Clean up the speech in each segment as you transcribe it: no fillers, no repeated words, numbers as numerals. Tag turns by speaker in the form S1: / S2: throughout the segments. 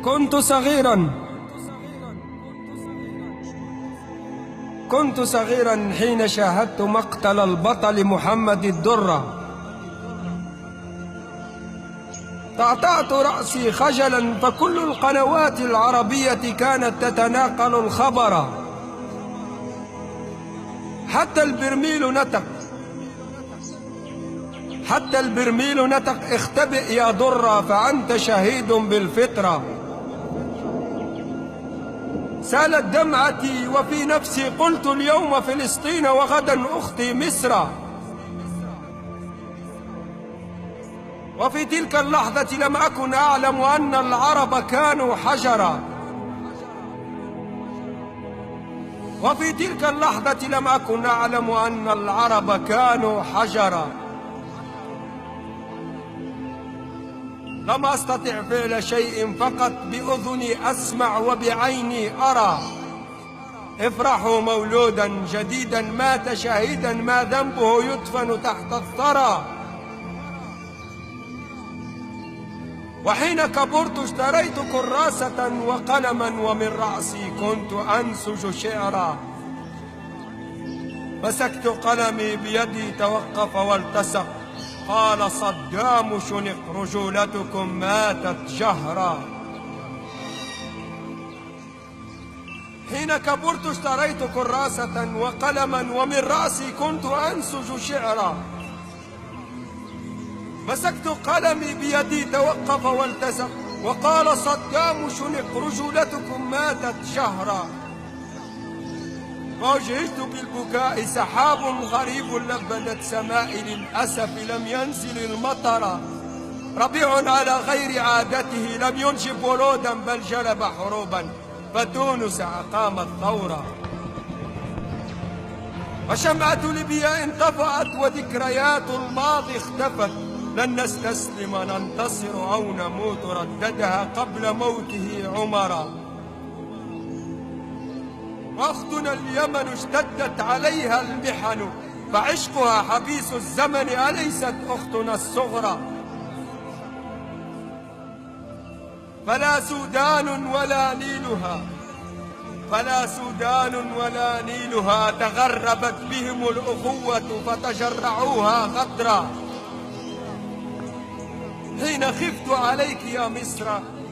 S1: كنت صغيرا كنت صغيرا حين شاهدت مقتل البطل محمد الدرة. طعطعت رأسي خجلا، فكل القنوات العربية كانت تتناقل الخبر. حتى البرميل نطق اختبئ يا درة، فأنت شهيد بالفطرة. سالت دمعتي وفي نفسي قلت اليوم فلسطين وغدا أختي مصر. وفي تلك اللحظة لم أكن أعلم أن العرب كانوا حجرا. وفي تلك اللحظة لم أكن أعلم أن العرب كانوا حجرا. لم أستطع فعل شيء، فقط بأذني أسمع وبعيني أرى. افرحوا مولودا جديدا مات شهيدا، ما ذنبه يدفن تحت الثرى. وحين كبرت اشتريت كراسة وقلما، ومن رأسي كنت أنسج شعرا. مسكت قلمي بيدي توقف والتصق، قال صدام شنق رجولتكم ماتت جهرا. حين كبرت اشتريت كراسة وقلما، ومن رأسي كنت أنسج شعرا. مسكت قلمي بيدي توقف والتصق، وقال صدام شنق رجولتكم ماتت جهرا. فوجئت بالبكاء، سحاب غريب لبدت سمائي، للأسف لم ينزل المطر. ربيع على غير عادته لم ينجب ولودا، بل جلب حروبا، فتونس أقامت ثورة. وشمعة ليبيا انطفأت وذكريات الماضي اختفت. لن نستسلم ننتصر أو نموت، رددها قبل موته عمرا. وأختنا اليمن اشتدت عليها المحن، فعشقها حبيس الزمن، أليست أختنا الصغرى. فلا سودان ولا نيلها تغربت بهم الأخوة، فتجرعوها غدرا. حين خفت عليك يا مصر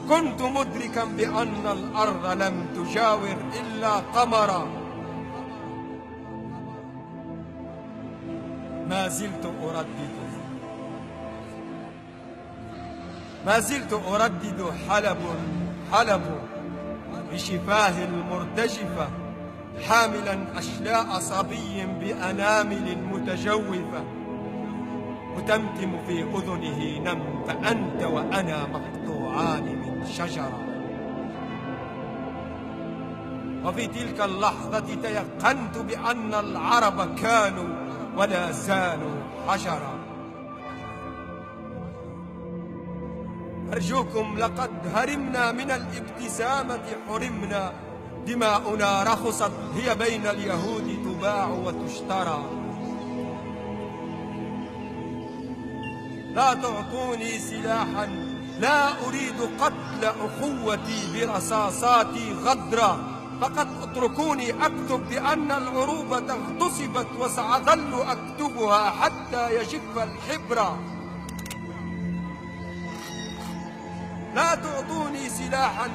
S1: كنت مدركا بأن الأرض لم تجاور إلا قمرا. ما زلت أردد حلب بشفاه المرتجفة، حاملا أشلاء صبي بأنامل متجوفة، متمتم في أذنه نم، فأنت وأنا مقطوعان من شجرة. وفي تلك اللحظة تيقنت بأن العرب كانوا ولا زالوا حجرا. أرجوكم، لقد هرمنا من الابتسامة، حرمنا، دماؤنا رخصت، هي بين اليهود تباع وتشترى. لا تعطوني سلاحا، لا أريد قتل أخوتي برصاصاتي غدرا. فقد اتركوني أكتب بأن العروبة اغتصبت، وسأظل أكتبها حتى يجف الحبر. لا تعطوني سلاحا،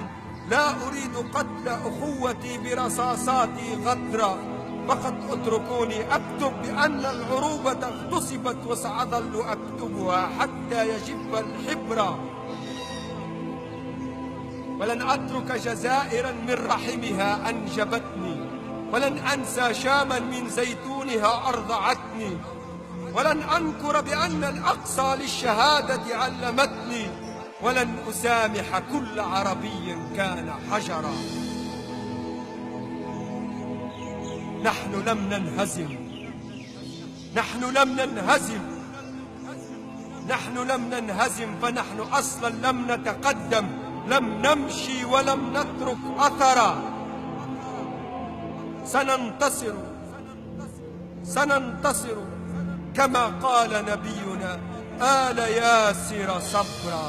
S1: لا أريد قتل أخوتي برصاصاتي غدرا. فقد اتركوني أكتب بأن العروبة اغتصبت، وسأظل أكتبها حتى يجف الحبر. ولن أترك جزائرا من رحمها أنجبتني، ولن أنسى شاما من زيتونها أرضعتني، ولن أنكر بأن الأقصى للشهادة علمتني، ولن أسامح كل عربي كان حجرا. نحن لم ننهزم، فنحن أصلا لم نتقدم، لم نمشي ولم نترك أثرا. سننتصر كما قال نبينا، آل ياسر صبرا.